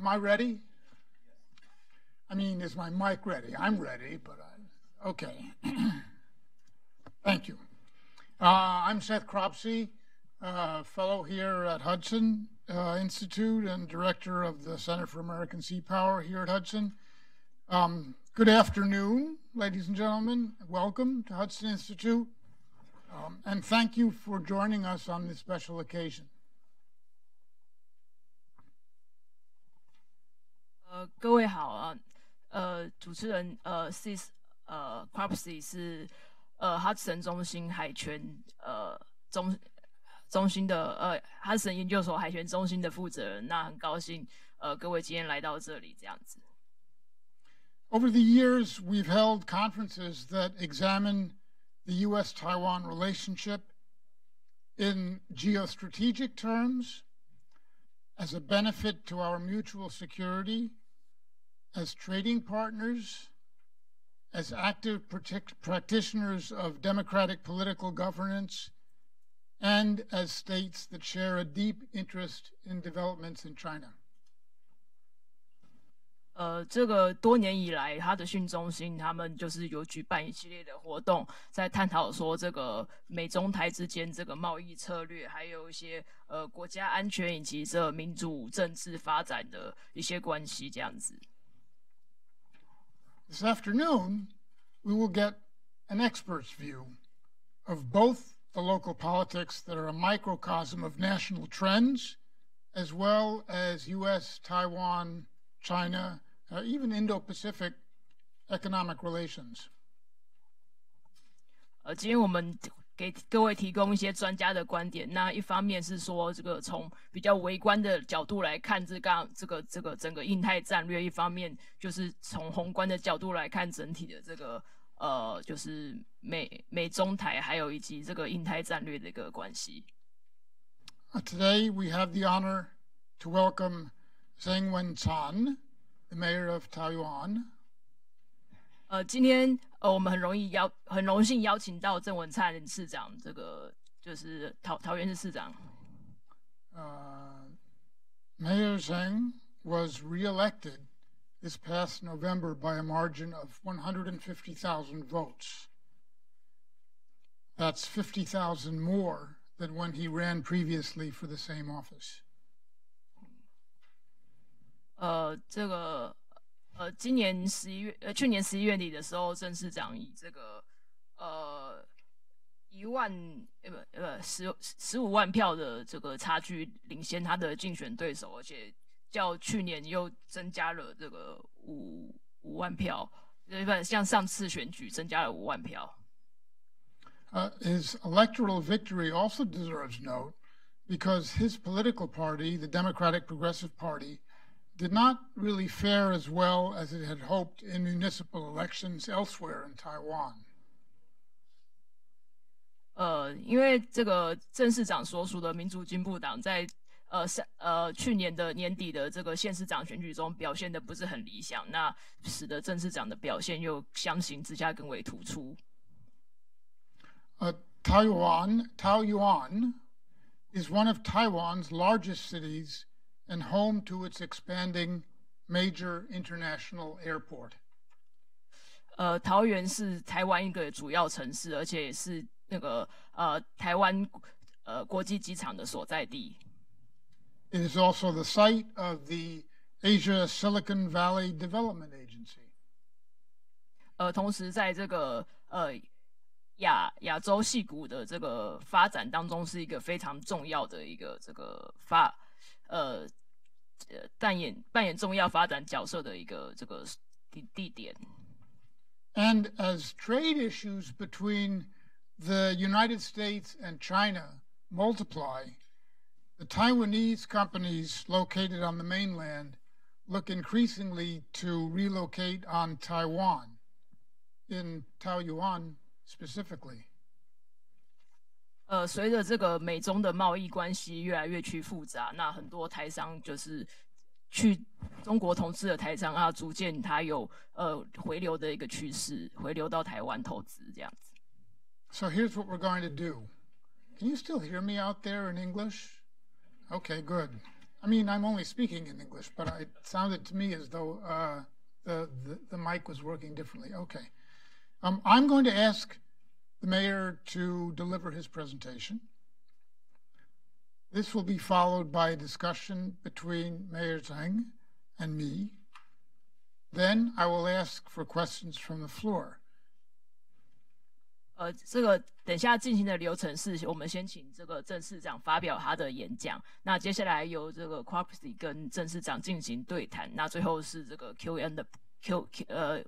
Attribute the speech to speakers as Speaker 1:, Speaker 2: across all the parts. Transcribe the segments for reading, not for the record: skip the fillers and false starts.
Speaker 1: Am I ready? I mean, is my mic ready? I'm ready, but okay. Thank you. I'm Seth Cropsey, fellow here at Hudson Institute and director of the Center for American Seapower here at Hudson. Good afternoon, ladies and gentlemen. Welcome to Hudson Institute, and thank you for joining us on this special occasion.
Speaker 2: 各位好啊，主持人Cropsey 是Hudson 中心海权中心的Hudson 研究所海权中心的负责人。那很高兴各位今天来到这里这样子。
Speaker 1: Over the years, we've held conferences that examine the U.S. Taiwan relationship in geostrategic terms, as a benefit to our mutual security, as trading partners, as active practitioners of democratic political governance, and as states that share a deep interest in developments in China.
Speaker 2: 这个多年以来，哈德逊中心他们就是有举办一系列的活动，在探讨说这个美中台之间这个贸易策略，还有一些国家安全以及这民主政治发展的一些关系这样子。
Speaker 1: This afternoon, we will get an expert's view of both the local politics that are a microcosm of national trends, as well as U.S., Taiwan, China, even Indo-Pacific economic relations.
Speaker 2: 今天我们给各位提供一些专家的观点。那一方面是说，这个从比较微观的角度来看这个整个印太战略；一方面就是从宏观的角度来看整体的这个就是美中台还有以及这个印太战略的一个关系。
Speaker 1: Today we have the honor to welcome Cheng Wen-Tsan, the mayor of Taoyuan.
Speaker 2: 今天我们很荣幸邀请到郑文灿市长，这个就是桃园市市长。
Speaker 1: Mayor Cheng was re-elected this past November by a margin of 150,000 votes. That's 50,000 more than when he ran previously for the same office.
Speaker 2: 这个去年11月底的时候，郑市长以这个15万票的这个差距领先他的竞选对手，而且较去年又增加了这个5万票，像上次选举增加了5万票。
Speaker 1: His electoral victory also deserves note because his political party, the Democratic Progressive Party, did not really fare as well as it had hoped in municipal elections elsewhere in Taiwan.
Speaker 2: 因为这个郑市长所属的民主进步党在去年的年底的这个县市长选举中表现的不是很理想，那使得郑市长的表现又相形之下更为突出。
Speaker 1: Taoyuan is one of Taiwan's largest cities and home to its expanding major international airport.
Speaker 2: 桃园是台湾一个主要城市，而且也是那个台湾国际机场的所在地。
Speaker 1: It is also the site of the Asia Silicon Valley Development Agency.
Speaker 2: 同时在这个亚洲矽谷的这个发展当中，是一个非常重要的一个这个扮演重要发展角色的一个这个地点。
Speaker 1: And as trade issues between the United States and China multiply, the Taiwanese companies located on the mainland look increasingly to relocate on Taiwan, in Taoyuan specifically.
Speaker 2: 随着这个美中的贸易关系越来越趋复杂，那很多台商就是去中国统治的台商啊，逐渐他有回流的一个趋势，回流到台湾投资这样子。
Speaker 1: So here's what we're going to do. Can you still hear me out there in English? Okay, good. I mean, I'm only speaking in English, but it sounded to me as though the mic was working differently. Okay. I'm going to ask the mayor to deliver his presentation. This will be followed by a discussion between Mayor Cheng and me. Then I will ask for questions from the floor.
Speaker 2: 这个等一下进行的流程是，我们先请这个郑市长发表他的演讲，那接下来由这个 Cropsey 跟郑市长进行对谈，那最后是这个 Q&A 的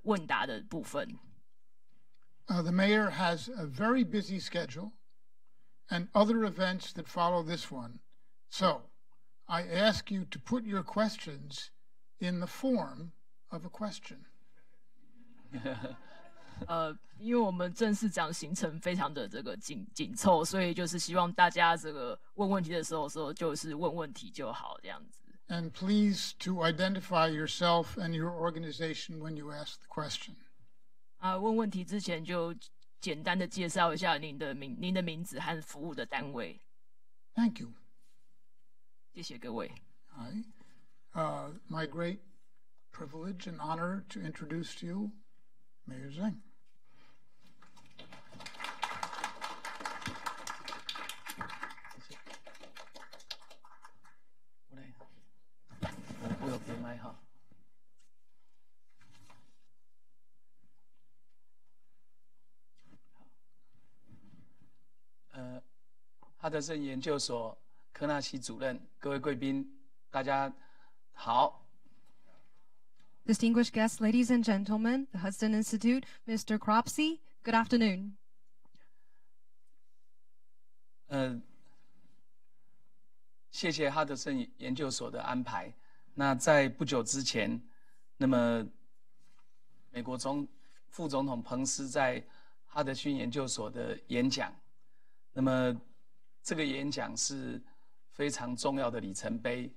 Speaker 2: 问答的部分。
Speaker 1: The mayor has a very busy schedule and other events that follow this one. So I ask you to put your questions in the form of a question.
Speaker 2: 因为我们郑市长行程非常的这个紧凑，所以就是希望大家这个问问题的时候就是问问题就好这样子。
Speaker 1: And please to identify yourself and your organization when you ask the question.
Speaker 2: 问问题之前就简单的介绍一下您的名字和服务的单位。
Speaker 1: Thank you.
Speaker 2: 谢谢各位。
Speaker 1: Hi. My great privilege and honor to introduce to you Mayor Cheng.
Speaker 3: Hudson 研究所科纳西主任，各位贵宾，大家好。
Speaker 4: Distinguished guests, ladies and gentlemen, the Hudson Institute, Mr. Cropsey, good afternoon.
Speaker 3: 谢谢哈德森研究所的安排。那在不久之前，那么美国副总统彭斯在哈德逊研究所的演讲，那么这个演讲是非常重要的里程碑，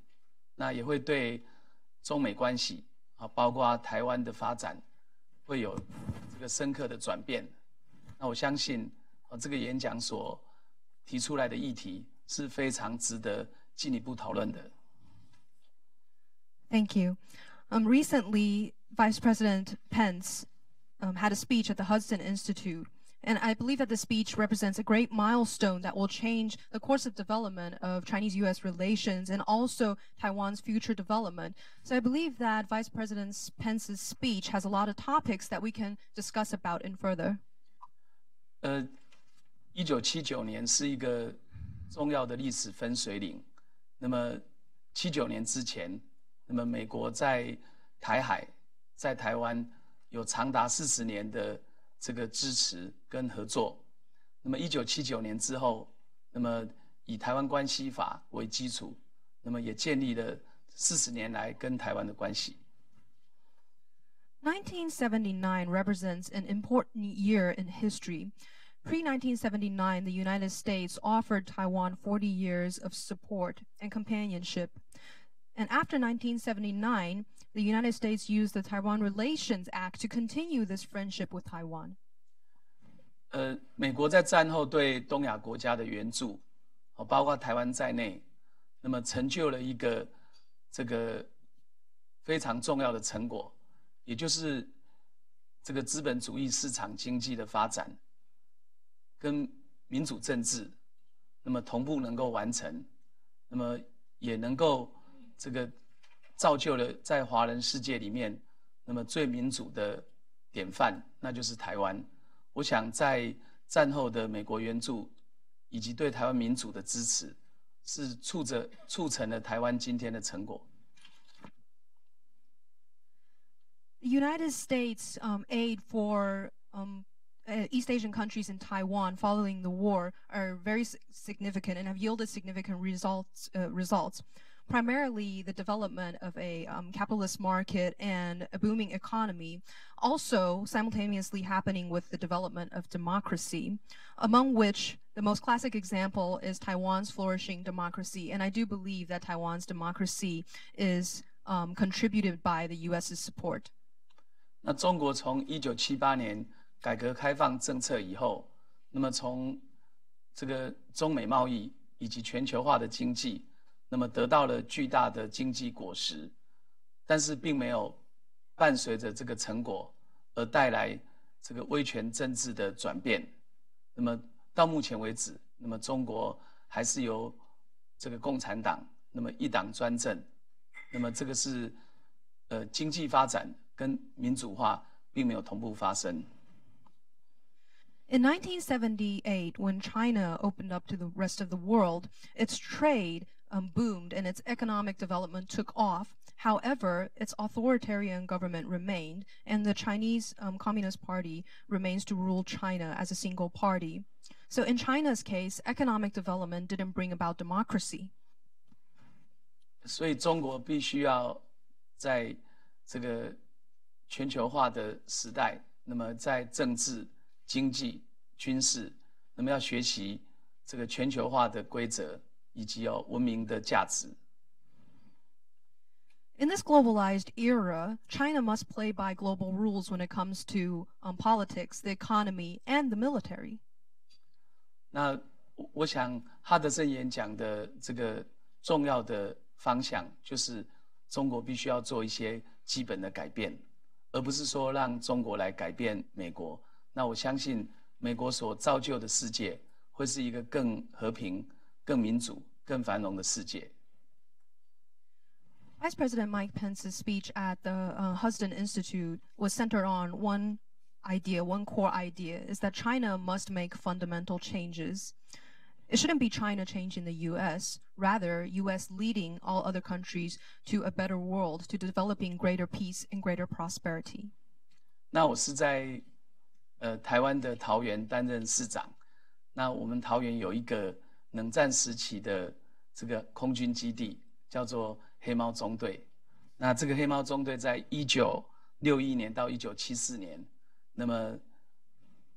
Speaker 3: 那也会对中美关系包括台湾的发展会有这个深刻的转变。那我相信这个演讲所提出来的议题是非常值得进一步讨论的。
Speaker 4: Thank you. Recently, Vice President Pence had a speech at the Hudson Institute, and I believe that the speech represents a great milestone that will change the course of development of Chinese-U.S. relations and also Taiwan's future development. So I believe that Vice President Pence's speech has a lot of topics that we can discuss about in further.
Speaker 3: 1979年是一个重要的历史分水岭。那么79年之前，那么美国在台海、在台湾有长达40年的这个支持跟合作。那么1979年之后，那么以台湾关系法为基础，那么也建立了40年来跟台湾的关系。
Speaker 4: 1979 represents an important year in history. Pre-1979, the United States offered Taiwan 40 years of support and companionship. And after 1979, the United States used the Taiwan Relations Act to continue this friendship with Taiwan.
Speaker 3: 美国在战后对东亚国家的援助，包括台湾在内，那么成就了一个这个非常重要的成果，也就是这个资本主义市场经济的发展跟民主政治，那么同步能够完成，那么也能够这个造就了在华人世界里面，那么最民主的典范，那就是台湾。我想在战后的美国援助以及对台湾民主的支持，是促成了台湾今天的成果。
Speaker 4: The United States aid for East Asian countries in Taiwan following the war are very significant and have yielded significant results. Primarily the development of a capitalist market and a booming economy, also simultaneously happening with the development of democracy, among which the most classic example is Taiwan's flourishing democracy. And I do believe that Taiwan's democracy is contributed by the U.S.'s support.
Speaker 3: 那中国从1978年改革开放政策以后，那么从这个中美贸易以及全球化的经济，那么得到了巨大的经济果实，但是并没有伴随着这个成果而带来这个威权政治的转变。那么到目前为止，那么中国还是由这个共产党那么一党专政，那么这个是经济发展跟民主化并没有同步发生。
Speaker 4: In 1978, when China opened up to the rest of the world, its trade boomed and its economic development took off. However, its authoritarian government remained, and the Chinese Communist Party remains to rule China as a single party. So in China's case, economic development didn't bring about democracy.
Speaker 3: 所以中国必须要在这个全球化的时代，那么在政治、经济、军事，那么要学习这个全球化的规则以及文明的价值。
Speaker 4: In this globalized era, China must play by global rules when it comes to politics, the economy, and the military.
Speaker 3: 那我想哈德森演讲的这个重要的方向，就是中国必须要做一些基本的改变，而不是说让中国来改变美国。那我相信美国所造就的世界会是一个更和平、更民主、更繁荣的世界。
Speaker 4: Vice President Mike Pence's speech at the Hudson Institute was centered on one core idea, is that China must make fundamental changes. It shouldn't be China changing the U.S., rather U.S. leading all other countries to a better world, to developing greater peace and greater prosperity.
Speaker 3: 那我是在台湾的桃园担任市长。那我们桃园有一个冷战时期的这个空军基地，叫做黑猫中队。那这个黑猫中队在1961年到1974年，那么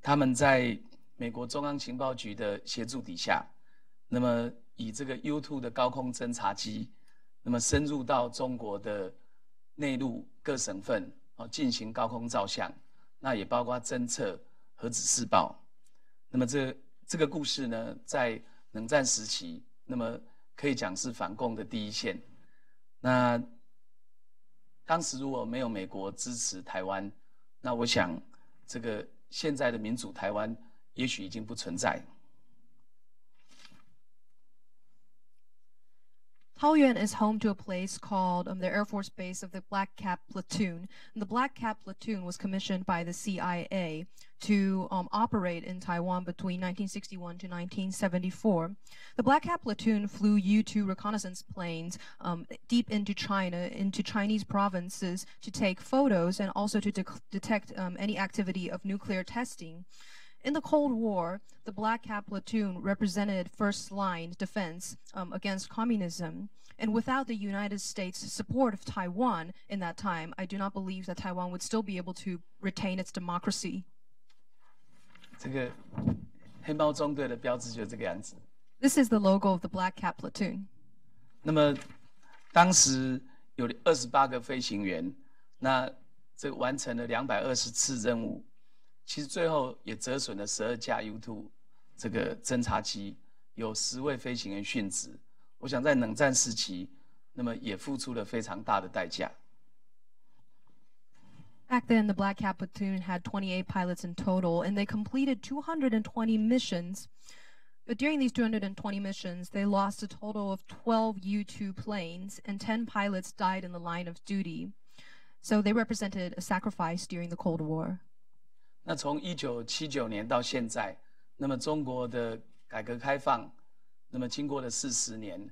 Speaker 3: 他们在美国中央情报局的协助底下，那么以这个 U2 的高空侦察机，那么深入到中国的内陆各省份进行高空照相，那也包括侦测核子试爆。那么这个故事呢，在冷战时期，那么可以讲是反共的第一线。那当时如果没有美国支持台湾，那我想这个现在的民主台湾也许已经不存在。
Speaker 4: Taoyuan is home to a place called the Air Force Base of the Black Cap Platoon. And the Black Cap Platoon was commissioned by the CIA to operate in Taiwan between 1961 to 1974. The Black Cap Platoon flew U-2 reconnaissance planes deep into China, into Chinese provinces, to take photos and also to detect any activity of nuclear testing. In the Cold War, the Black Cap Platoon represented first-line defense against communism. And without the United States' support of Taiwan in that time, I do not believe that Taiwan would still be able to retain its democracy.
Speaker 3: 这个黑猫中队的标志就是这个样子。
Speaker 4: This is the logo of the Black Cap Platoon.
Speaker 3: 那么当时有28个飞行员，那这完成了220次任务。其实最后也折损了12架 U2 这个侦察机，有10位飞行员殉职。我想在冷战时期，那么也付出了非常大的代价。
Speaker 4: Back then, the Black Cap Platoon had 28 pilots in total, and they completed 220 missions. But during these 220 missions, they lost a total of 12 U-2 planes, and 10 pilots died in the line of duty. So they represented a sacrifice during the Cold War.
Speaker 3: 那从1979年到现在，那么中国的改革开放，那么经过了40年，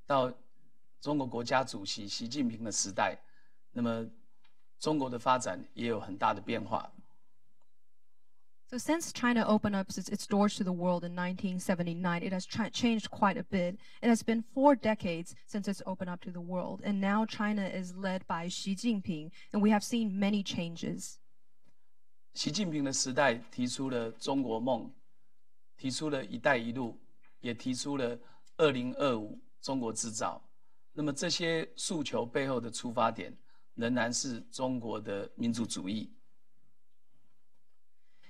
Speaker 3: 到中国国家主席习近平的时代，那么中国的发展也有很大的变化。
Speaker 4: So since China opened up its doors to the world in 1979, it has changed quite a bit. It has been 4 decades since it's opened up to the world, and now China is led by Xi Jinping, and we have seen many changes.
Speaker 3: 习近平的时代提出了中国梦，提出了一带一路，也提出了2025中国制造。那么这些诉求背后的出发点仍然是中国的民族主义。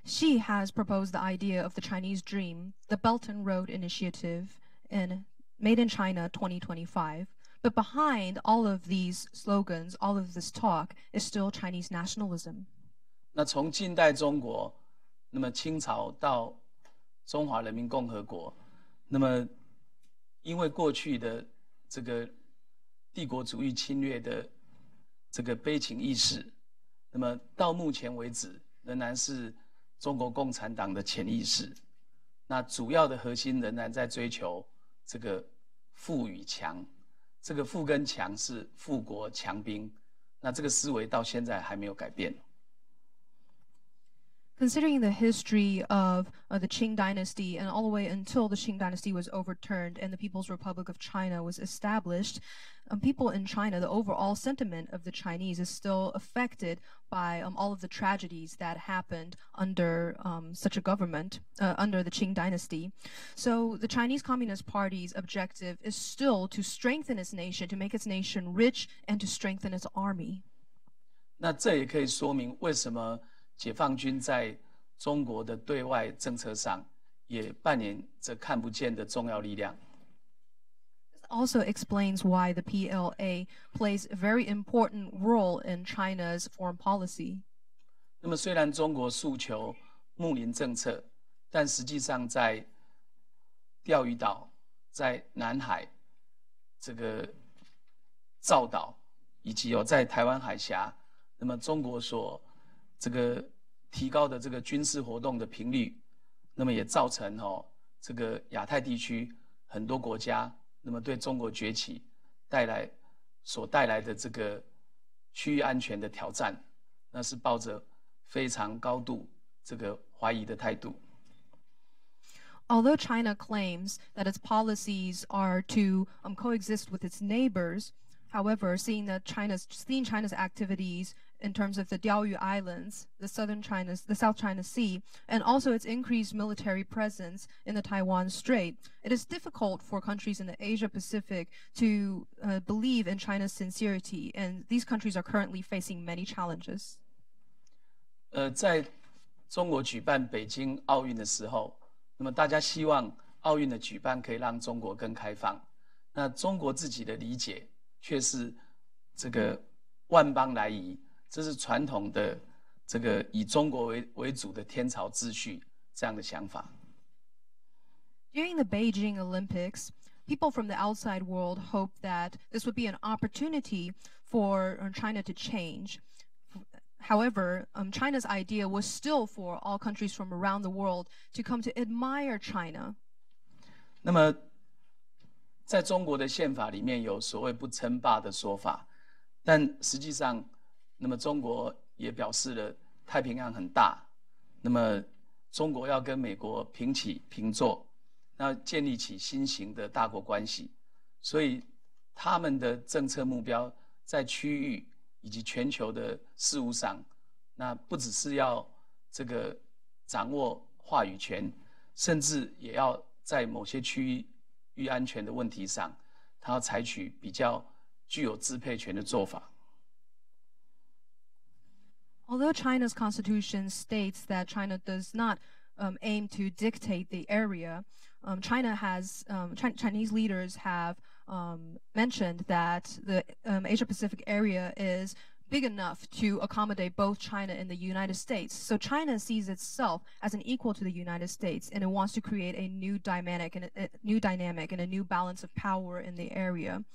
Speaker 4: Xi has proposed the idea of the Chinese dream, the Belt and Road Initiative, and Made in China 2025. But behind all of these slogans, all of this talk, is still Chinese nationalism.
Speaker 3: 那从近代中国，那么清朝到中华人民共和国，那么因为过去的这个帝国主义侵略的这个悲情意识，那么到目前为止仍然是中国共产党的潜意识。那主要的核心仍然在追求这个富与强，这个富跟强是富国强兵，那这个思维到现在还没有改变。
Speaker 4: Considering the history of the Qing dynasty and all the way until the Qing dynasty was overturned and the People's Republic of China was established, people in China, the overall sentiment of the Chinese is still affected by all of the tragedies that happened under such a government, under the Qing dynasty. So the Chinese Communist Party's objective is still to strengthen its nation, to make its nation rich, and to strengthen its army.
Speaker 3: 那这也可以说明为什么解放军在中国的对外政策上也扮演着看不见的重要力量。
Speaker 4: This also explains why the PLA plays a very important role in China's foreign policy.
Speaker 3: 那么虽然中国诉求睦邻政策，但实际上在钓鱼岛、在南海、这个造岛，以及在台湾海峡，那么中国所这个提高的这个军事活动的频率，那么也造成这个亚太地区很多国家，那么对中国崛起所带来的这个区域安全的挑战，那是抱着非常高度这个怀疑的态度。
Speaker 4: Although China claims that its policies are to coexist with its neighbors, however, seeing China's activities in terms of the Diaoyu Islands, the South China Sea, and also its increased military presence in the Taiwan Strait, it is difficult for countries in the Asia-Pacific to believe in China's sincerity, and these countries are currently facing many challenges.
Speaker 3: 在中国举办北京奥运的时候，那么大家希望奥运的举办可以让中国更开放，那中国自己的理解却是这个万邦来夷。这是传统的这个以中国为主的天朝秩序这样的想法。
Speaker 4: During the Beijing Olympics, people from the outside world hoped that this would be an opportunity for China to change. However, China's idea was still for all countries from around the world to come to admire China.
Speaker 3: 那么，在中国的宪法里面有所谓不称霸的说法，但实际上，那么中国也表示了太平洋很大，那么中国要跟美国平起平坐，那建立起新型的大国关系，所以他们的政策目标在区域以及全球的事务上，那不只是要这个掌握话语权，甚至也要在某些区域安全的问题上，他要采取比较具有支配权的做法。
Speaker 4: Although China's constitution states that China does not aim to dictate the area, Chinese leaders have mentioned that the Asia-Pacific area is big enough to accommodate both China and the United States. So China sees itself as an equal to the United States, and it wants to create a new dynamic and a new balance of power in the area.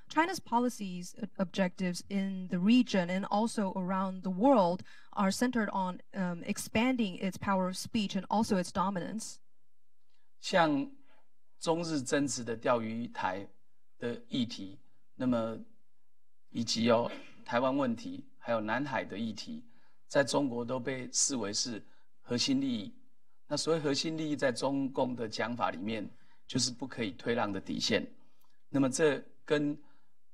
Speaker 4: China's policies objectives in the region and also around the world are centered on expanding its power of speech and also its dominance.
Speaker 3: 像中日争执的钓鱼台的议题，那么以及台湾问题，还有南海的议题，在中国都被视为是核心利益。那所谓核心利益，在中共的讲法里面，就是不可以退让的底线。那么这跟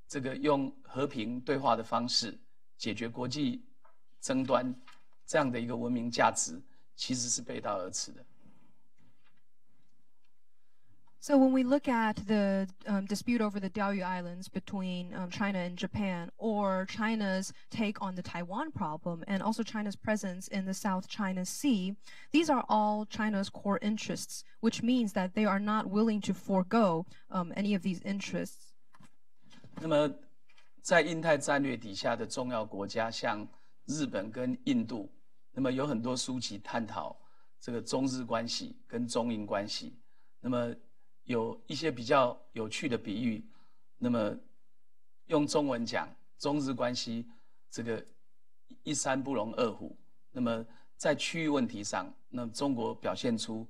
Speaker 3: 这个用和平对话的方式解决国际争端这样的一个文明价值，其实是背道而驰的。
Speaker 4: So when we look at the dispute over the Diaoyu Islands between China and Japan, or China's take on the Taiwan problem, and also China's presence in the South China Sea, these are all China's core interests, which means that they are not willing to forego any of these interests.
Speaker 3: 那么，在印太战略底下的重要国家，像日本跟印度，那么有很多书籍探讨这个中日关系跟中印关系。那么有一些比较有趣的比喻，那么用中文讲，中日关系这个一山不容二虎。那么在区域问题上，那中国表现出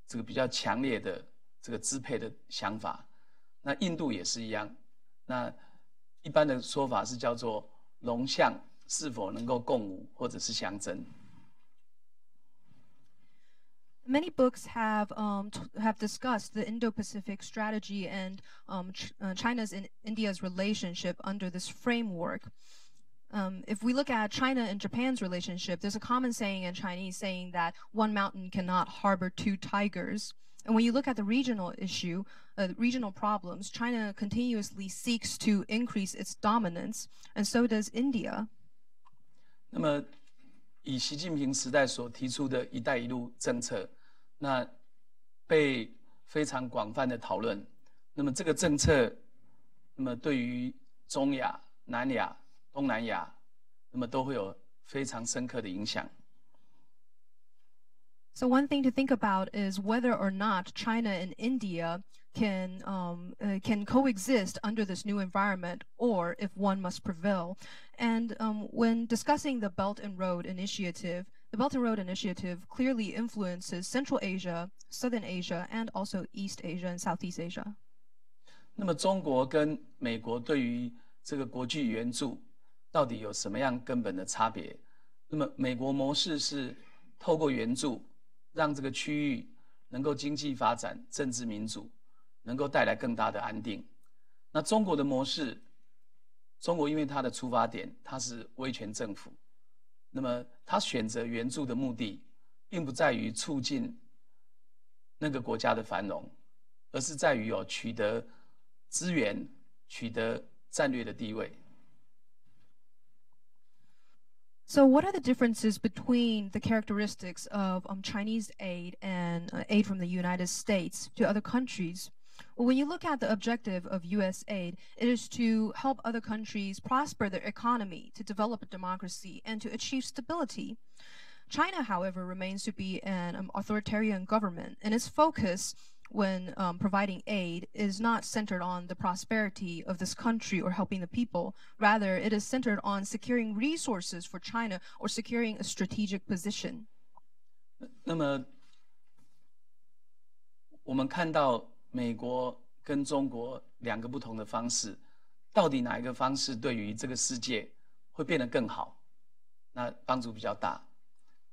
Speaker 3: 这个比较强烈的这个支配的想法。那印度也是一样。那一般的说法是叫做龙象是否能够共舞，或者是相争。
Speaker 4: Many books have discussed the Indo-Pacific strategy and China's and India's relationship under this framework. If we look at China and Japan's relationship, there's a common saying in Chinese saying that one mountain cannot harbor two tigers. And when you look at the regional issue, regional problems, China continuously seeks to increase its dominance, and so does India.
Speaker 3: 那么以习近平时代所提出的一带一路政策，那被非常广泛的讨论。那么这个政策，那么对于中亚、南亚、东南亚，那么都会有非常深刻的影响。
Speaker 4: So one thing to think about is whether or not China and India can coexist under this new environment, or if one must prevail. And when discussing the Belt and Road Initiative, the Belt and Road Initiative clearly influences Central Asia, Southern Asia, and also East Asia and Southeast Asia.
Speaker 3: 那么中国跟美国对于这个国际援助到底有什么样根本的差别？那么美国模式是透过援助，让这个区域能够经济发展、政治民主，能够带来更大的安定。那中国的模式，中国因为它的出发点，它是威权政府，那么它选择援助的目的，并不在于促进那个国家的繁荣，而是在于取得资源、取得战略的地位。
Speaker 4: So what are the differences between the characteristics of Chinese aid and aid from the United States to other countries? Well, when you look at the objective of U.S. aid, it is to help other countries prosper their economy, to develop a democracy, and to achieve stability. China, however, remains to be an authoritarian government, and its focus when providing aid is not centered on the prosperity of this country or helping the people. Rather, it is centered on securing resources for China or securing a strategic position.
Speaker 3: 那么，我们看到美国跟中国两个不同的方式，到底哪一个方式对于这个世界会变得更好？那帮助比较大？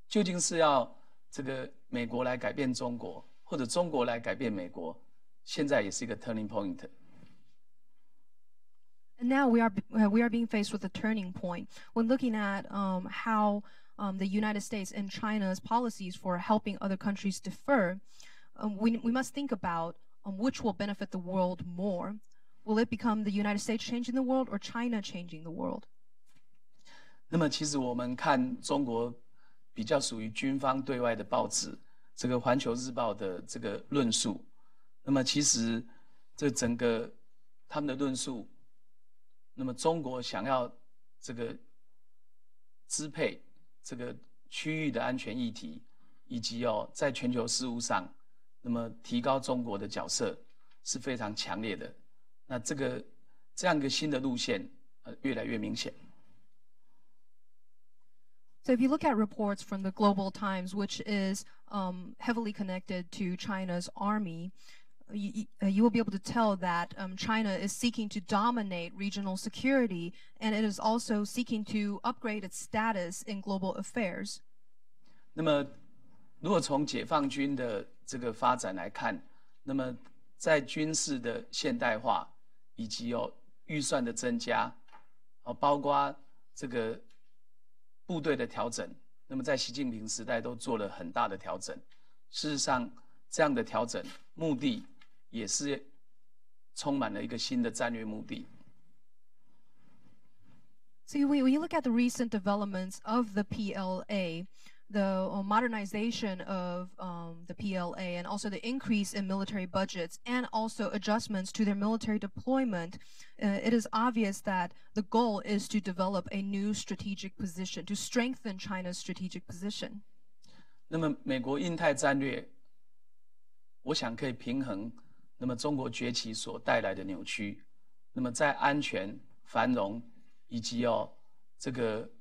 Speaker 3: 究竟是要这个美国来改变中国？或者中国来改变美国，现在也是一个 turning point。And
Speaker 4: now we are being faced with a turning point when looking at how the United States and China's policies for helping other countries differ. We must think about which will benefit the world more. Will it become the United States changing the world or China changing the world?
Speaker 3: 那么其实我们看中国比较属于军方对外的报纸。这个《环球日报》的这个论述，那么其实这整个他们的论述，那么中国想要这个支配这个区域的安全议题，以及在全球事务上，那么提高中国的角色是非常强烈的。那这样一个新的路线，越来越明显。
Speaker 4: So if you look at reports from the Global Times, which is heavily connected to China's army, you will be able to tell that China is seeking to dominate regional security, and it is also seeking to upgrade its status in global affairs.
Speaker 3: 那么，如果从解放军的这个发展来看，那么在军事的现代化以及预算的增加，包括这个部队的调整，那么在习近平时代都做了很大的调整。事实上，这样的调整目的也是充满了一个新的战略目的。
Speaker 4: So when you look at the recent developments of the PLA, the modernization of the PLA, and also the increase in military budgets, and also adjustments to their military deployment, it is obvious that the goal is to develop a new strategic position, to strengthen China's strategic position.
Speaker 3: 那么美国印太战略，我想可以平衡那么中国崛起所带来的扭曲，那么在安全、繁荣以及这个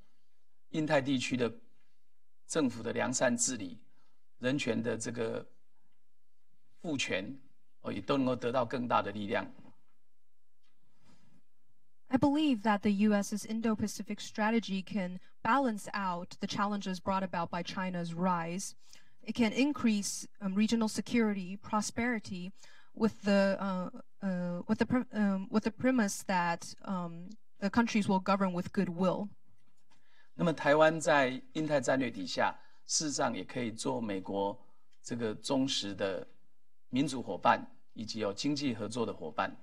Speaker 3: 印太地区的政府的良善治理、人权的这个赋权，也都能够得到更大的力量。
Speaker 4: I believe that the U.S.'s Indo-Pacific strategy can balance out the challenges brought about by China's rise. It can increase regional security, prosperity, with the premise that the countries will govern with goodwill.
Speaker 3: 那么台湾在印太战略底下，事实上也可以做美国这个忠实的民主伙伴，以及经济合作的伙伴。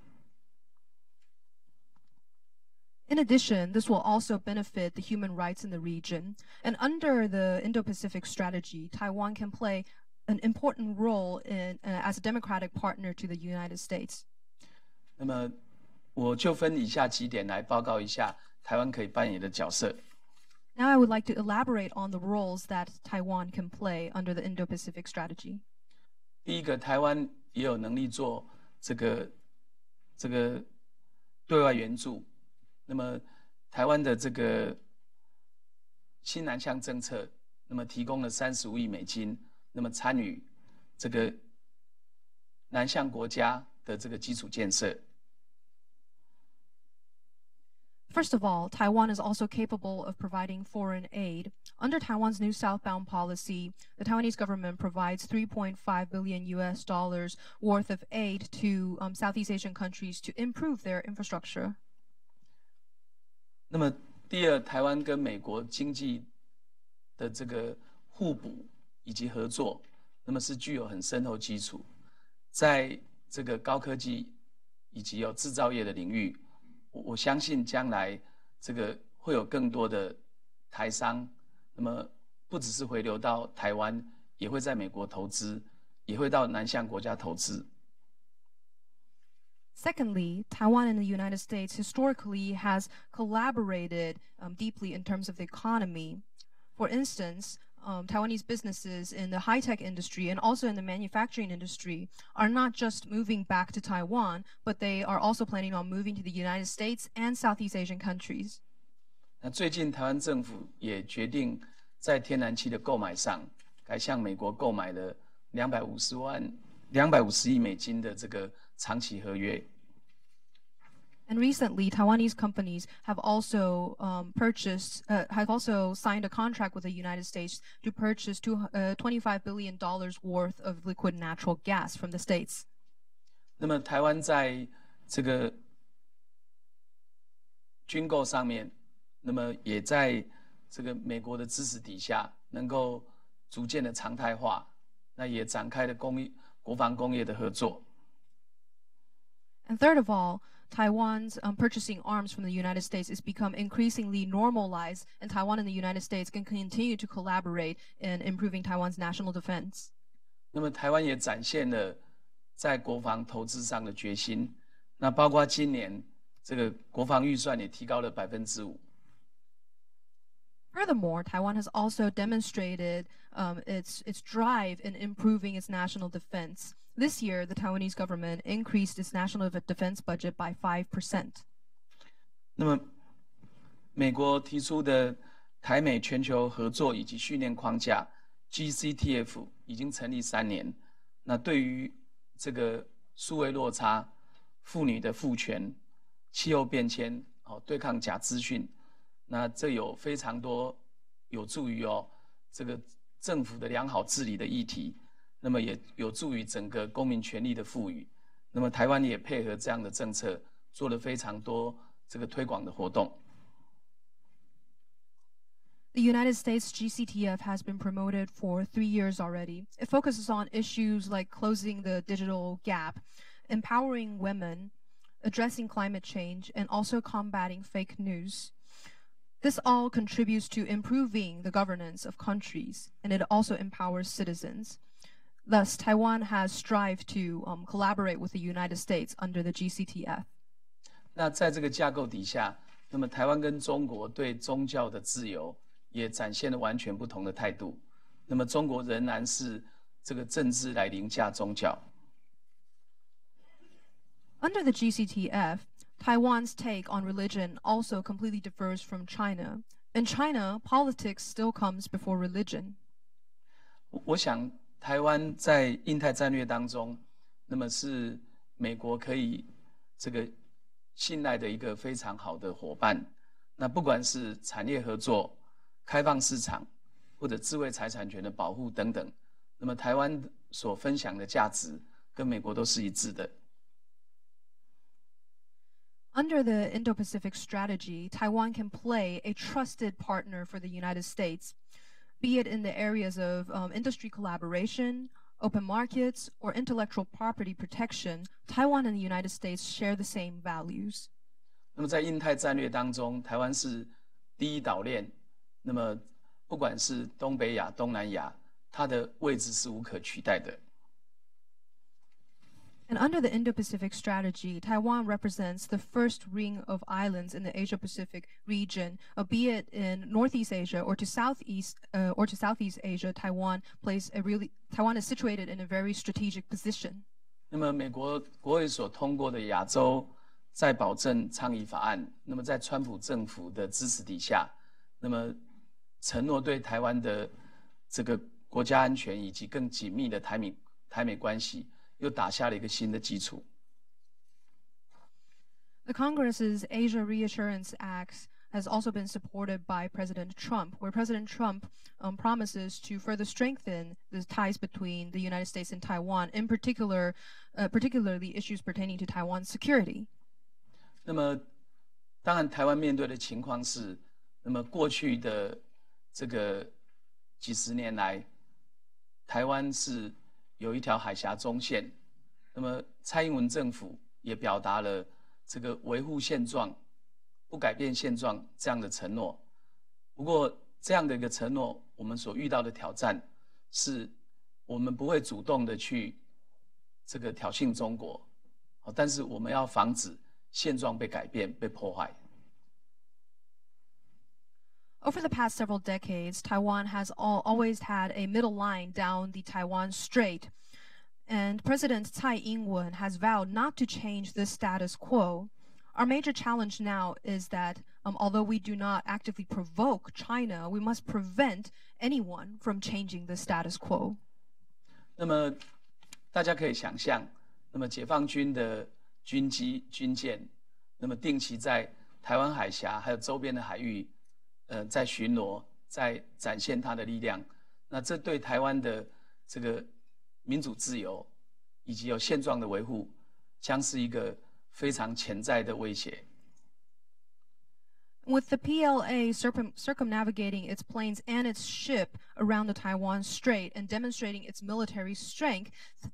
Speaker 4: In addition, this will also benefit the human rights in the region. And under the Indo-Pacific strategy, Taiwan can play an important role as a democratic partner to the United States.
Speaker 3: 那么我就分以下几点来报告一下台湾可以扮演的角色。
Speaker 4: Now I would like to elaborate on the roles that Taiwan can play under the Indo-Pacific strategy.
Speaker 3: 第一个，台湾也有能力做这个对外援助。那么台湾的这个新南向政策，那么提供了35亿美金，那么参与这个南向国家的这个基础建设。
Speaker 4: First of all, Taiwan is also capable of providing foreign aid. Under Taiwan's new southbound policy, the Taiwanese government provides $3.5 billion worth of aid to Southeast Asian countries to improve their infrastructure.
Speaker 3: 那么第二，台湾跟美国经济的这个互补以及合作，那么是具有很深厚基础，在这个高科技以及制造业的领域。我相信将来这个会有更多的台商，那么不只是回流到台湾，也会在美国投资，也会到南向国家投资。
Speaker 4: Secondly, Taiwan and the United States historically has collaborated deeply in terms of the economy. For instance, Taiwanese businesses in the high-tech industry and also in the manufacturing industry are not just moving back to Taiwan, but they are also planning on moving to the United States and Southeast Asian countries.
Speaker 3: 那最近台湾政府也决定在天然气的购买上，改向美国购买了250亿美金的这个长期合约。
Speaker 4: And recently, Taiwanese companies have also signed a contract with the United States to purchase $25 billion worth of liquid natural gas from the states.
Speaker 3: 那么台湾在这个军购上面，那么也在这个美国的支持底下，能够逐渐的常态化，那也展开了国防工业的合作。
Speaker 4: And third of all, Taiwan's purchasing arms from the United States has become increasingly normalized, and Taiwan and the United States can continue to collaborate in improving Taiwan's national defense.
Speaker 3: 那么台湾也展现了在国防投资上的决心，那包括今年这个国防预算也提高了5%。
Speaker 4: Furthermore, Taiwan has also demonstrated its drive in improving its national defense. This year, the Taiwanese government increased its national defense budget by 5%.
Speaker 3: 那么，美国提出的台美全球合作以及训练框架 GCTF 已经成立3年。那对于这个数位落差、妇女的赋权、气候变迁、对抗假资讯，那这有非常多有助于这个政府的良好治理的议题。那么也有助于整个公民权利的赋予。那么台湾也配合这样的政策，做了非常多这个推广的活动。
Speaker 4: The United States GCTF has been promoted for 3 years already. It focuses on issues like closing the digital gap. empowering women, addressing climate change, and also combating fake news. This all contributes to improving the governance of countries, and it also empowers citizens. Thus, Taiwan has strived to collaborate with the United States under the GCTF.
Speaker 3: 那在这个架构底下，那么台湾跟中国对宗教的自由也展现了完全不同的态度。那么中国仍然是这个政治来凌驾宗教。
Speaker 4: Under the GCTF, Taiwan's take on religion also completely differs from China. In China, politics still comes before religion.
Speaker 3: 我想台湾在印太战略当中，那么是美国可以这个信赖的一个非常好的伙伴。那不管是产业合作、开放市场，或者智慧财产权的保护等等，那么台湾所分享的价值跟美国都是一致的。
Speaker 4: Under the Indo-Pacific strategy, Taiwan can play a trusted partner for the United States, be it in the areas of industry collaboration, open markets, or intellectual property protection. Taiwan and the United States share the same values.
Speaker 3: 那么在印太战略当中，台湾是第一岛链，那么不管是东北亚、东南亚，它的位置是无可取代的。
Speaker 4: And under the Indo-Pacific strategy, Taiwan represents the first ring of islands in the Asia-Pacific region, be it in Northeast Asia or to Southeast Asia. Taiwan is situated in a very strategic position.
Speaker 3: 那么美国国会所通过的亚洲再保证倡议法案，那么在川普政府的支持底下，那么承诺对台湾的这个国家安全以及更紧密的台美关系。又打下了一个新的基础。
Speaker 4: The Congress's Asia Reassurance Act has also been supported by President Trump, where President Trump promises to further strengthen the ties between the United States and Taiwan, in particularly issues pertaining to Taiwan's security.
Speaker 3: 那么，当然，台湾面对的情况是，那么过去的这个几十年来，台湾是有一条海峡中线，那么蔡英文政府也表达了这个维护现状、不改变现状这样的承诺。不过，这样的一个承诺，我们所遇到的挑战是，我们不会主动的去这个挑衅中国，但是我们要防止现状被改变、被破坏。
Speaker 4: Over the past several decades, Taiwan has always had a middle line down the Taiwan Strait, and President Tsai Ing-wen has vowed not to change the status quo. Our major challenge now is that although we do not actively provoke China, we must prevent anyone from changing the status quo.
Speaker 3: 那么大家可以想象，那么解放军的军机、军舰，那么定期在台湾海峡还有周边的海域。在巡逻，在展现它的力量，那这对台湾的这个民主自由以及有现状的维护，将是一个非常潜在的威胁。
Speaker 4: With the PLA circumnavigating its planes and its ship around the Taiwan Strait and demonstrating its military strength,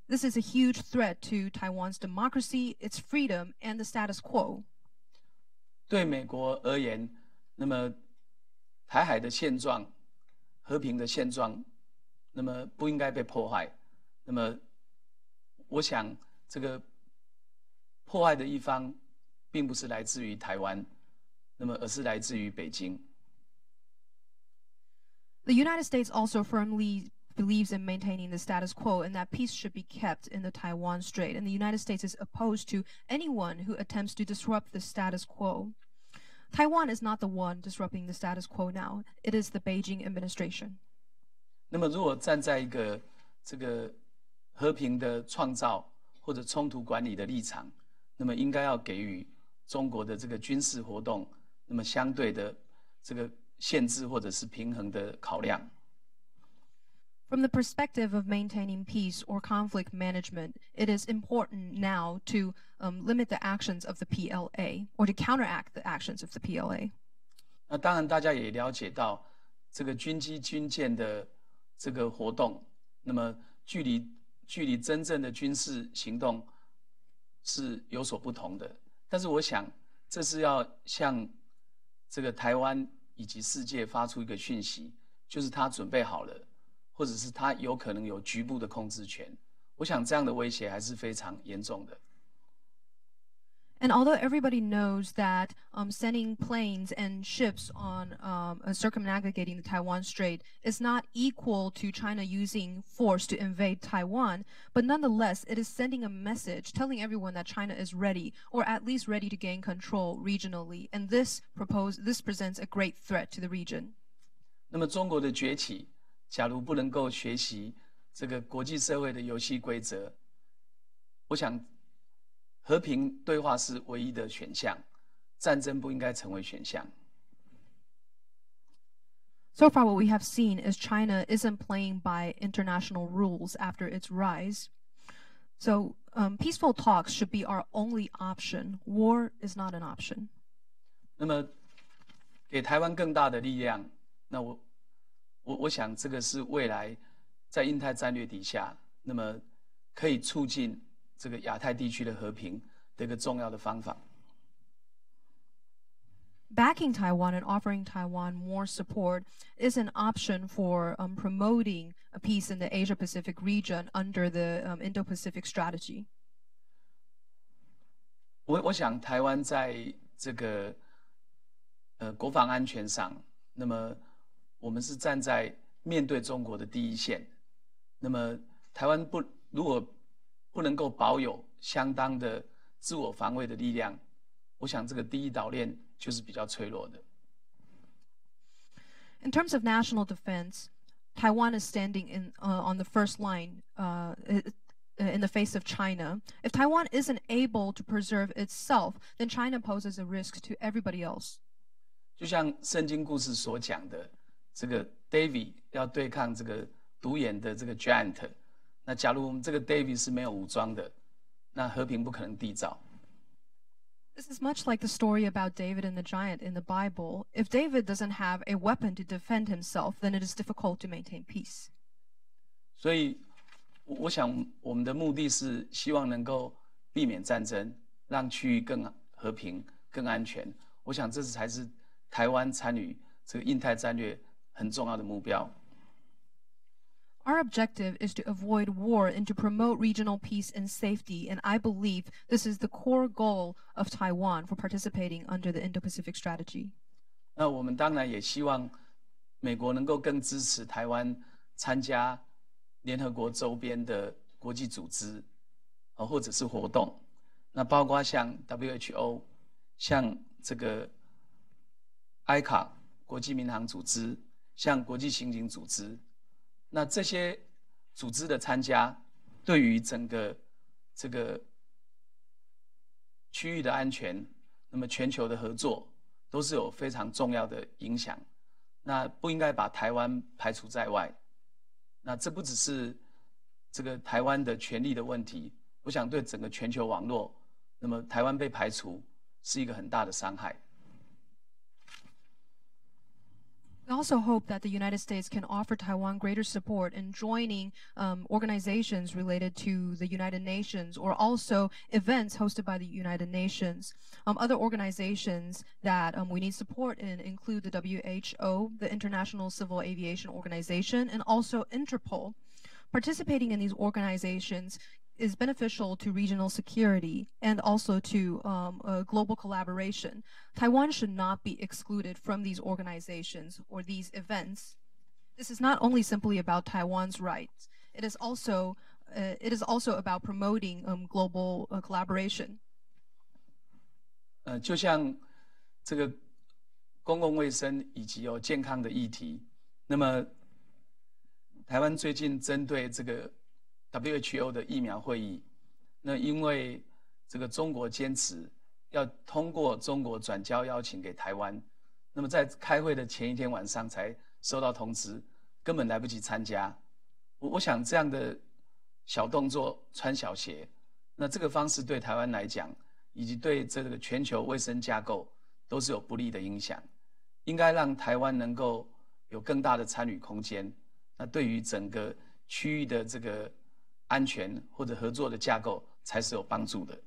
Speaker 4: this is a huge threat to Taiwan's democracy, its freedom, and the status quo.
Speaker 3: 对美国而言，那么台海的现状、和平的现状，那么不应该被破坏。那么，我想这个破坏的一方，并不是来自于台湾，那么而是来自于北京。
Speaker 4: The United States also firmly believes in maintaining the status quo and that peace should be kept in the Taiwan Strait. And the United States is opposed to anyone who attempts to disrupt the status quo. Taiwan is not the one disrupting the status quo now. It is the Beijing administration.
Speaker 3: 那么，如果站在一个这个和平的创造或者冲突管理的立场，那么应该要给予中国的这个军事活动，那么相对的这个限制或者是平衡的考量。
Speaker 4: From the perspective of maintaining peace or conflict management, it is important now to limit the actions of the PLA or to counteract the actions of the PLA.
Speaker 3: 那当然，大家也了解到这个军机、军舰的这个活动，那么距离真正的军事行动是有所不同的。但是我想，这是要向这个台湾以及世界发出一个讯息，就是他准备好了，或者是他有可能有局部的控制权。我想这样的威胁还是非常严重的。
Speaker 4: And although everybody knows that sending planes and ships on circumnavigating the Taiwan Strait is not equal to China using force to invade Taiwan, but nonetheless, it is sending a message telling everyone that China is ready, or at least ready to gain control regionally. And this presents a great threat to the region.
Speaker 3: 那么中国的崛起，假如不能够学习这个国际社会的游戏规则，我想和平对话是唯一的选项，战争不应该成为选项。
Speaker 4: So far, what we have seen is China isn't playing by international rules after its rise. So peaceful talks should be our only option. War is not an option.
Speaker 3: 那么给台湾更大的力量，那我想这个是未来在印太战略底下，那么可以促进这个亚太地区的和平的一个重要的方法。
Speaker 4: Backing Taiwan and offering Taiwan more support is an option for promoting a peace in the Asia-Pacific region under the Indo-Pacific strategy.
Speaker 3: 我想台湾在这个国防安全上，那么我们是站在面对中国的第一线。那么台湾如果不能够保有相当的自我防卫的力量，我想这个第一岛链就是比较脆弱的。
Speaker 4: In terms of national defense, Taiwan is standing on the first line in the face of China. If Taiwan isn't able to preserve itself, then China poses a risk to everybody else.
Speaker 3: 就像圣经故事所讲的，这个 David 要对抗这个独眼的这个 giant， 那假如我们这个 David 是没有武装的，那和平不可能缔造。
Speaker 4: This is much like the story about David and the giant in the Bible. If David doesn't have a weapon to defend himself, then it is difficult to maintain peace.
Speaker 3: 所以，我想我们的目的是希望能够避免战争，让区域更和平、更安全。我想这才是台湾参与这个印太战略很重要的目标。
Speaker 4: Our objective is to avoid war and to promote regional peace and safety, and I believe this is the core goal of Taiwan for participating under the Indo-Pacific strategy.
Speaker 3: 那我们当然也希望美国能够更支持台湾参加联合国周边的国际组织，或者是活动，那包括像 WHO、像这个 ICA 国际民航组织、像国际刑警组织。那这些组织的参加，对于整个这个区域的安全，那么全球的合作，都是有非常重要的影响。那不应该把台湾排除在外。那这不只是这个台湾的权利的问题，我想对整个全球网络，那么台湾被排除是一个很大的伤害。
Speaker 4: We also hope that the United States can offer Taiwan greater support in joining organizations related to the United Nations or also events hosted by the United Nations. Other organizations that we need support in include the WHO, the International Civil Aviation Organization, and also Interpol. Participating in these organizations is beneficial to regional security and also to global collaboration. Taiwan should not be excluded from these organizations or these events. This is not only simply about Taiwan's rights. It is also about promoting global collaboration.
Speaker 3: 就像这个公共卫生以及健康的议题，那么台湾最近针对这个 WHO 的疫苗会议，那因为这个中国坚持要通过中国转交邀请给台湾，那么在开会的前一天晚上才收到通知，根本来不及参加。我想这样的小动作穿小鞋，那这个方式对台湾来讲，以及对这个全球卫生架构都是有不利的影响。应该让台湾能够有更大的参与空间，那对于整个区域的这个安全或者合作的架构才是有帮助的。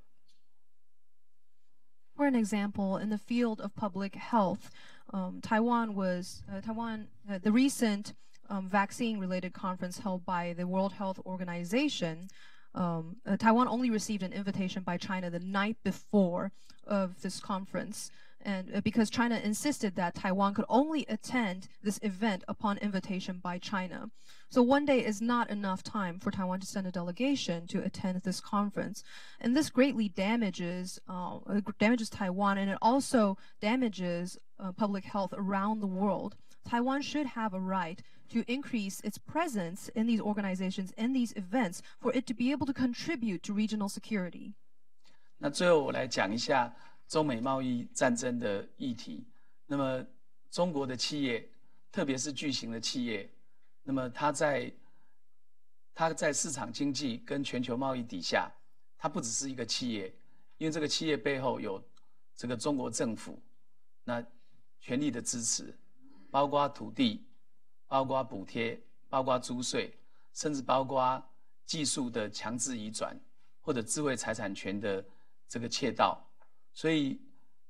Speaker 4: For an example, in the field of public health, the recent vaccine-related conference held by the World Health Organization, Taiwan only received an invitation by China the night before of this conference, and because China insisted that Taiwan could only attend this event upon invitation by China. So one day is not enough time for Taiwan to send a delegation to attend this conference. And this greatly damages Taiwan, and it also damages public health around the world. Taiwan should have a right to increase its presence in these organizations, in these events, for it to be able to contribute to regional security.
Speaker 3: 那最后我来讲一下中美贸易战争的议题。那么中国的企业，特别是巨型的企业，那么它在市场经济跟全球贸易底下，它不只是一个企业，因为这个企业背后有这个中国政府那全力的支持，包括土地，包括补贴，包括租税，甚至包括技术的强制移转或者智慧财产权的这个窃盗。所以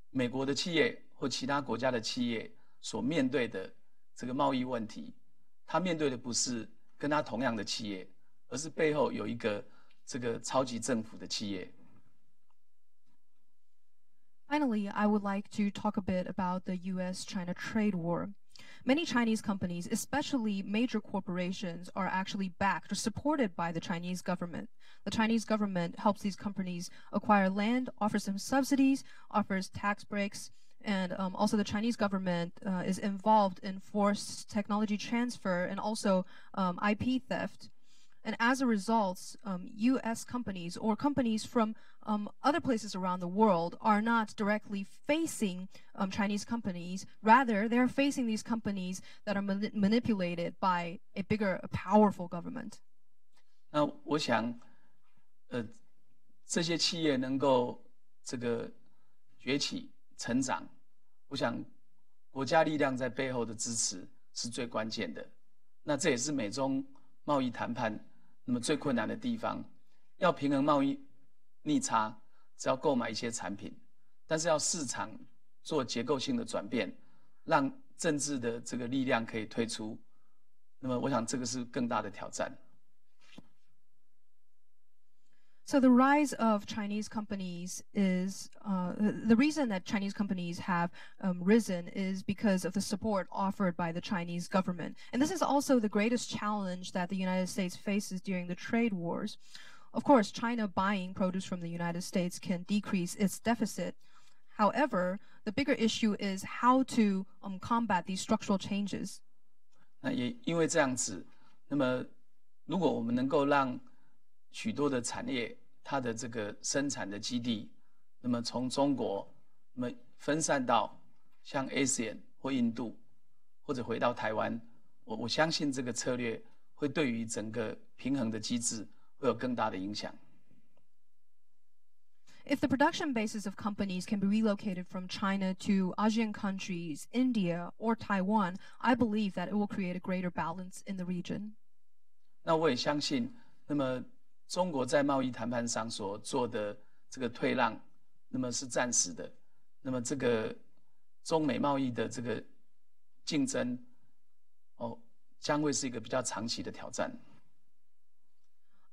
Speaker 3: 美国的企业或其他国家的企业所面对的这个贸易问题，他面对的不是跟他同样的企业，而是背后有一个这个超级政府的企业。
Speaker 4: Finally, I would like to talk a bit about the U.S.-China trade war. Many Chinese companies, especially major corporations, are actually backed or supported by the Chinese government. The Chinese government helps these companies acquire land, offers them subsidies, offers tax breaks, and also the Chinese government is involved in forced technology transfer and also IP theft. And as a result, U.S. companies or companies from other places around the world are not directly facing Chinese companies. Rather, they're facing these companies that are manipulated by a bigger, powerful government.
Speaker 3: 那我想，这些企业能够这个崛起成长，我想国家力量在背后的支持是最关键的。那这也是美中贸易谈判那么最困难的地方，要平衡贸易逆差，只要购买一些产品，但是要市场做结构性的转变，让政治的这个力量可以推出，那么我想这个是更大的挑战。
Speaker 4: So the rise of Chinese companies is, the reason that Chinese companies have risen is because of the support offered by the Chinese government. And this is also the greatest challenge that the United States faces during the trade wars. Of course, China buying produce from the United States can decrease its deficit. However, the bigger issue is how to combat these structural changes.
Speaker 3: 那也因为这样子，那么如果我们能够让许多的产业，它的这个生产的基地，那么从中国，那么分散到像 ASEAN 或印度，或者回到台湾，我相信这个策略会对于整个平衡的机制会有更大的影响。
Speaker 4: If the production bases of companies can be relocated from China to ASEAN countries, India, or Taiwan, I believe that it will create a greater balance in the region.
Speaker 3: 那我也相信，那么中国在贸易谈判上所做的这个退让，那么是暂时的。那么这个中美贸易的这个竞争，将会是一个比较长期的挑战。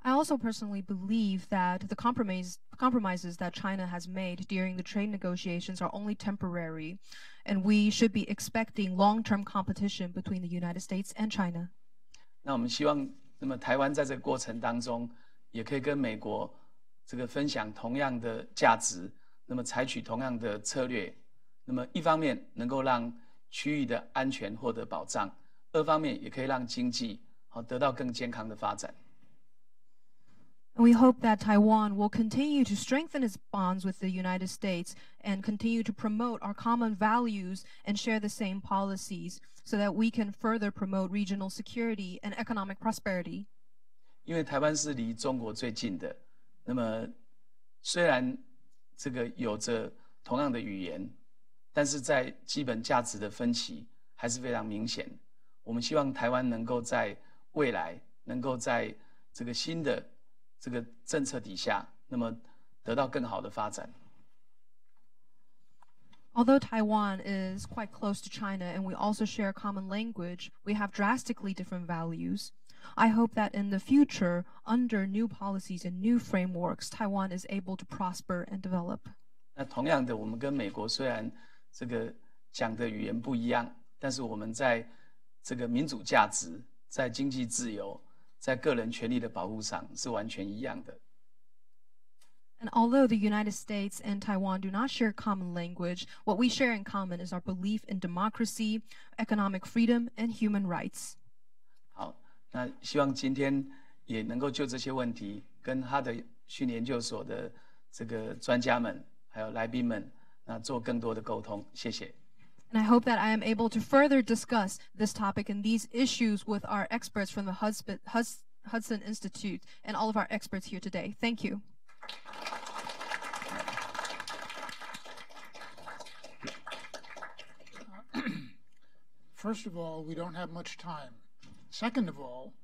Speaker 4: I also personally believe that the compromises that China has made during the trade negotiations are only temporary, and we should be expecting long-term competition between the United States and China.
Speaker 3: 那我们希望，那么台湾在这个过程当中，也可以跟美国这个分享同样的价值，那么采取同样的策略。那么一方面能够让区域的安全获得保障，二方面也可以让经济得到更健康的发展。
Speaker 4: We hope that Taiwan will continue to strengthen its bonds with the United States and continue to promote our common values and share the same policies so that we can further promote regional security and economic prosperity.
Speaker 3: 因为台湾是离中国最近的，那么虽然这个有着同样的语言，但是在基本价值的分歧还是非常明显。我们希望台湾能够在未来，能够在这个新的这个政策底下，那么得到更好的发展。
Speaker 4: Although Taiwan is quite close to China and we also share a common language, we have drastically different values. I hope that in the future, under new policies and new frameworks, Taiwan is able to prosper and develop.
Speaker 3: 那同样的，我们跟美国虽然这个讲的语言不一样，但是我们在这个民主价值、在经济自由、在个人权利的保护上是完全一样的。
Speaker 4: And although the United States and Taiwan do not share common language, what we share in common is our belief in democracy, economic freedom, and human rights.
Speaker 3: 好，那希望今天也能够就这些问题，跟他的训研究所的这个专家们，还有来宾们，那做更多的沟通。谢谢。
Speaker 4: And I hope that I am able to further discuss this topic and these issues with our experts from the Hudson Institute and all of our experts here today. Thank you.
Speaker 1: First of all, we don't have much time. Second of all,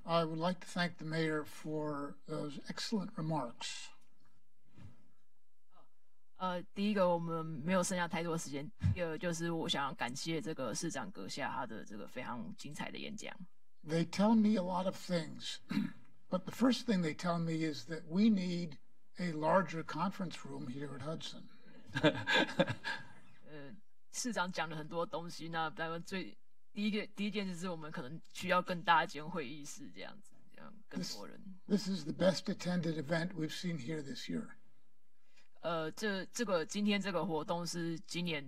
Speaker 1: I would like to thank the mayor for those excellent remarks.
Speaker 2: 第一个我们没有剩下太多时间。第二就是我想要感谢这个市长阁下他的这个非常精彩的演讲。
Speaker 1: They tell me a lot of things, but the first thing they tell me is that we need a larger conference room here at Hudson.
Speaker 2: 市长讲了很多东西，那当然第一件事是我们可能需要更大一间会议室，这样子，这样更多人。
Speaker 1: This is the best attended event we've seen here this year.
Speaker 2: 今天这个活动是今年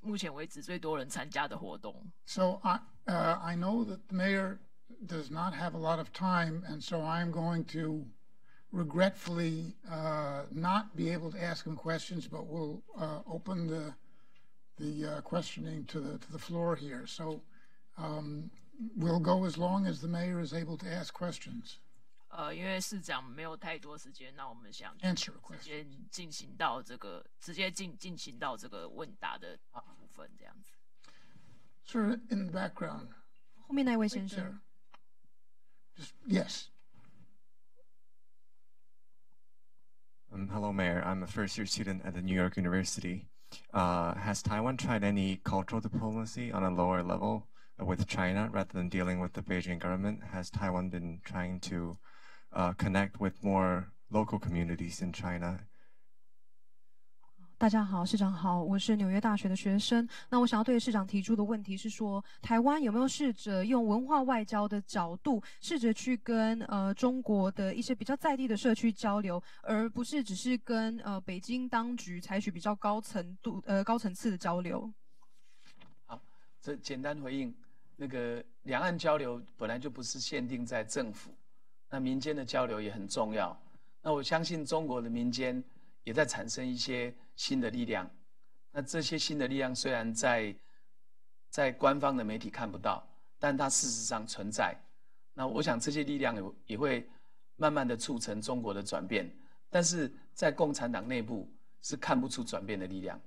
Speaker 2: 目前为止最多人参加的活动。
Speaker 1: So I know that the mayor does not have a lot of time, and so I'm going to regretfully not be able to ask him questions, but we'll open the questioning to the floor here. So we'll go as long as the mayor is able to ask questions.
Speaker 2: 因为市长没有太多时间，那我们想
Speaker 1: Answer a
Speaker 2: 直
Speaker 1: question.
Speaker 2: 接进行到这个问答的部分，这样子。
Speaker 1: Sir, in the background.
Speaker 4: 后面那位
Speaker 1: Right
Speaker 4: 先生。
Speaker 1: there. Just, yes.
Speaker 5: Hello, Mayor. I'm a first-year student at the New York University. Has Taiwan tried any cultural diplomacy on a lower level with China rather than dealing with the Beijing government? Has Taiwan been trying to connect with more local communities in China?
Speaker 4: 大家好，市长好，我是纽约大学的学生。那我想要对市长提出的问题是说，台湾有没有试着用文化外交的角度，试着去跟中国的一些比较在地的社区交流，而不是只是跟北京当局采取比较高层次的交流？
Speaker 3: 好，这简单回应。那个两岸交流本来就不是限定在政府，那民间的交流也很重要。那我相信中国的民间也在产生一些新的力量。那这些新的力量虽然在官方的媒体看不到，但它事实上存在。那我想这些力量也会慢慢的促成中国的转变，但是在共产党内部是看不出转变的力量。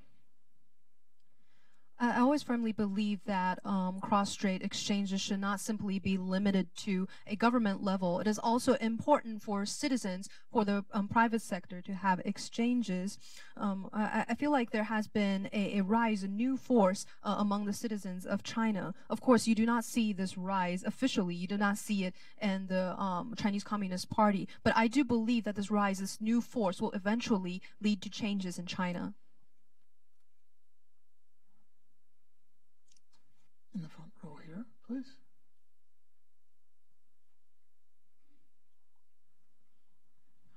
Speaker 4: I always firmly believe that cross-strait exchanges should not simply be limited to a government level. It is also important for citizens, for the private sector to have exchanges. I feel like there has been a rise, a new force among the citizens of China. Of course, you do not see this rise officially. You do not see it in the Chinese Communist Party. But I do believe that this rise, this new force, will eventually lead to changes in China.
Speaker 1: In the front row here, please.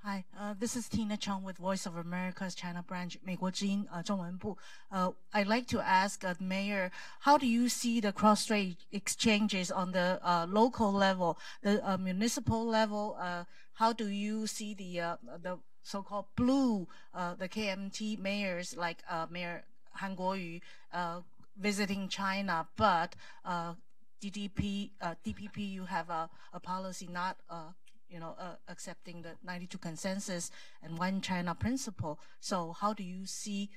Speaker 6: Hi, this is Tina Chung with Voice of America's China branch, 美国之音中文部. I'd like to ask Mayor, how do you see the cross-strait exchanges on the local level, the municipal level? How do you see the so-called blue, the KMT mayors like Mayor Han Kuo-yu visiting China, but DPP, you have a policy not accepting the 92 consensus and one China principle. So how do you see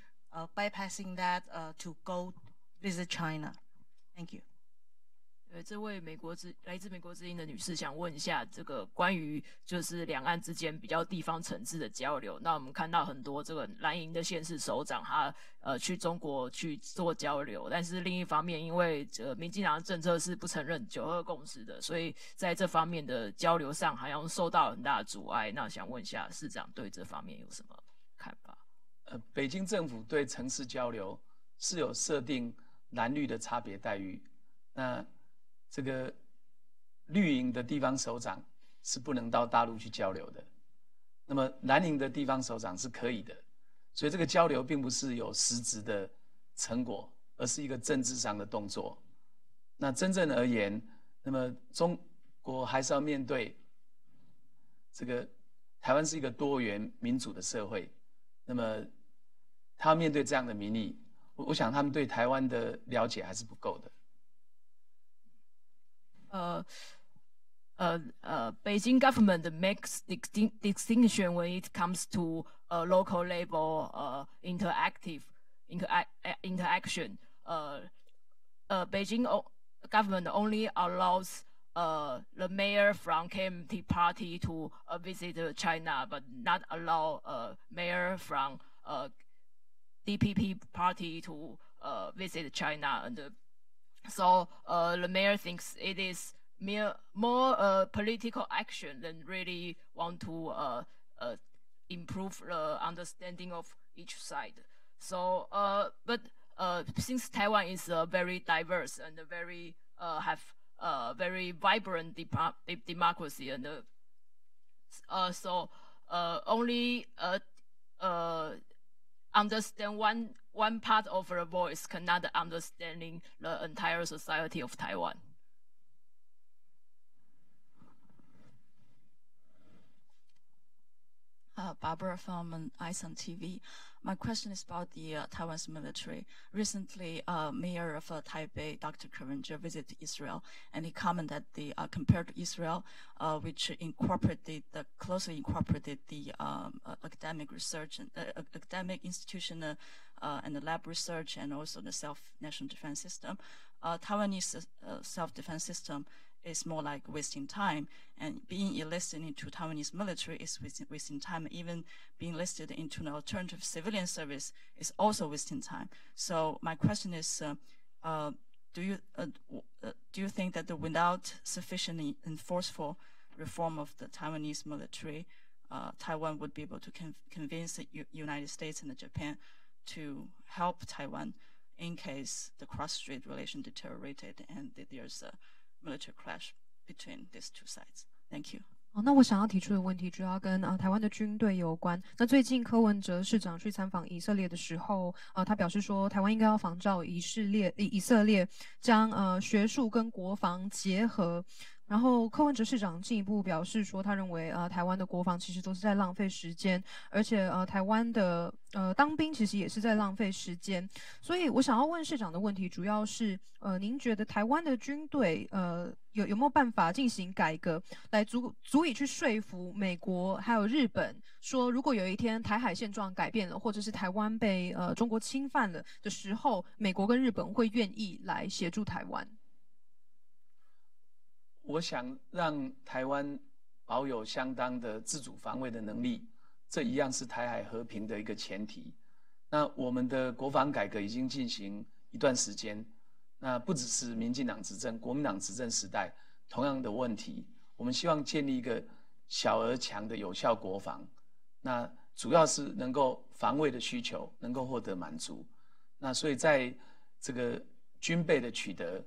Speaker 6: bypassing that to go visit China? Thank you.
Speaker 2: 这位来自美国之音的女士想问一下，这个关于就是两岸之间比较地方层次的交流。那我们看到很多这个蓝营的县市首长，他去中国去做交流，但是另一方面，因为民进党的政策是不承认9·2共识的，所以在这方面的交流上好像受到很大的阻碍。那想问一下市长对这方面有什么看法？
Speaker 3: 北京政府对城市交流是有设定蓝绿的差别待遇。那这个绿营的地方首长是不能到大陆去交流的，那么蓝营的地方首长是可以的，所以这个交流并不是有实质的成果，而是一个政治上的动作。那真正而言，那么中国还是要面对这个台湾是一个多元民主的社会，那么他要面对这样的民意，我想他们对台湾的了解还是不够的。
Speaker 2: Beijing government makes distinction when it comes to local level interaction. Beijing government only allows the mayor from KMT party to visit China, but not allow mayor from DPP party to visit China. And so the mayor thinks it is more political action than really want to improve the understanding of each side. So, but since Taiwan is very diverse and very have very vibrant democracy, and so only understand one part of the voice cannot understanding the entire society of Taiwan.
Speaker 7: Barbara from ISON TV. My question is about the Taiwan's military. Recently, Mayor of Taipei, Dr. Karinger, visited Israel, and he commented that compared to Israel, which closely incorporated the academic research and academic institution and the lab research, and also the self-national defense system, Taiwanese self-defense system is more like wasting time, and being enlisted into Taiwanese military is wasting time. Even being enlisted into an alternative civilian service is also wasting time. So my question is, do you think that without sufficiently enforceful reform of the Taiwanese military, Taiwan would be able to convince the United States and Japan to help Taiwan in case the cross-strait relation deteriorated and there's a military clash between these two sides? Thank you.
Speaker 4: 那我想要提出的问题主要跟台湾的军队有关。那最近柯文哲市长去参访以色列的时候，他表示说，台湾应该要仿照以色列将学术跟国防结合。然后柯文哲市长进一步表示说，他认为台湾的国防其实都是在浪费时间，而且台湾的当兵其实也是在浪费时间。所以我想要问市长的问题主要是您觉得台湾的军队有没有办法进行改革，来足以去说服美国还有日本，说如果有一天台海现状改变了，或者是台湾被中国侵犯了的时候，美国跟日本会愿意来协助台湾？
Speaker 3: 我想让台湾保有相当的自主防卫的能力，这一样是台海和平的一个前提。那我们的国防改革已经进行一段时间，那不只是民进党执政，国民党执政时代同样的问题。我们希望建立一个小而强的有效国防，那主要是能够防卫的需求能够获得满足。那所以在这个军备的取得，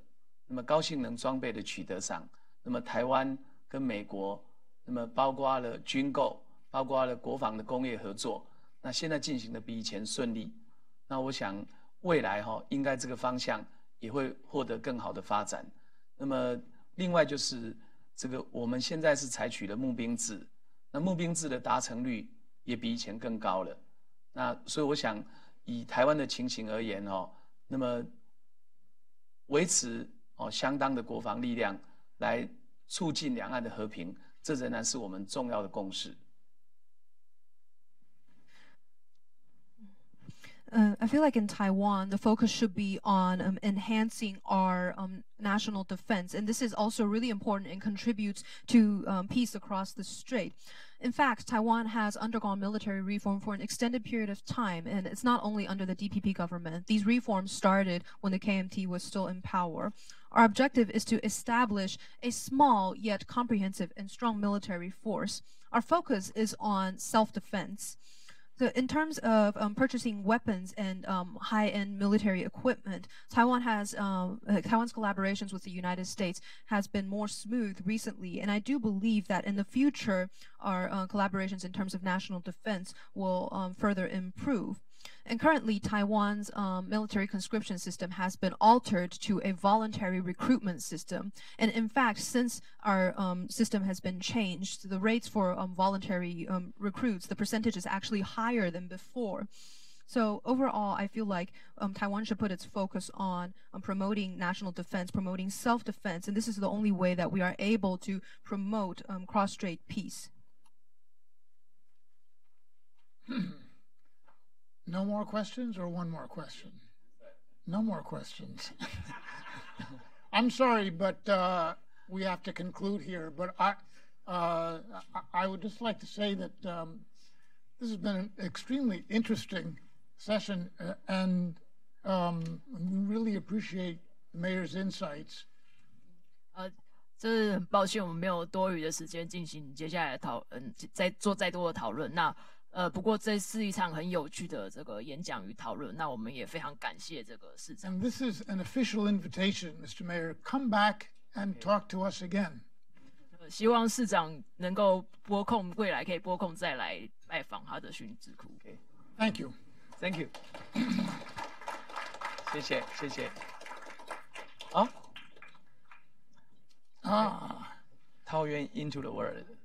Speaker 3: 那么高性能装备的取得上，那么台湾跟美国，那么包括了军购，包括了国防的工业合作，那现在进行的比以前顺利。那我想未来应该这个方向也会获得更好的发展。那么另外就是这个我们现在是采取了募兵制，那募兵制的达成率也比以前更高了。那所以我想以台湾的情形而言那么维持相当的国防力量来促进两岸的和平，这仍然是我们重要的共识。
Speaker 4: I feel like in Taiwan, the focus should be on enhancing our national defense. And this is also really important and contributes to peace across the strait. In fact, Taiwan has undergone military reform for an extended period of time, and it's not only under the DPP government. These reforms started when the KMT was still in power. Our objective is to establish a small yet comprehensive and strong military force. Our focus is on self-defense. So in terms of purchasing weapons and high-end military equipment, Taiwan's collaborations with the United States has been more smooth recently, and I do believe that in the future, our collaborations in terms of national defense will further improve. And currently, Taiwan's military conscription system has been altered to a voluntary recruitment system. And in fact, since our system has been changed, the rates for voluntary recruits, the percentage is actually higher than before. So overall, I feel like Taiwan should put its focus on promoting national defense, promoting self-defense, and this is the only way that we are able to promote cross-strait peace.
Speaker 1: No more questions or one more question? No more questions. I'm sorry, but we have to conclude here. But I would just like to say that this has been an extremely interesting session, and we really appreciate the Mayor's insights.
Speaker 2: 这是很抱歉我们没有多余的时间进行接下来再多的讨论。那不过这是一场很有趣的这个演讲与讨论。那我们也非常感谢这个市长。
Speaker 1: And this is an official invitation, Mr. Mayor. Come back and talk to us again.
Speaker 2: 希望市长能够拨空，未来可以拨空再来拜访他的训智库。
Speaker 1: Thank you.
Speaker 3: Thank you. 谢谢，谢谢。好。
Speaker 1: Ah.
Speaker 3: Taoyuan into the world.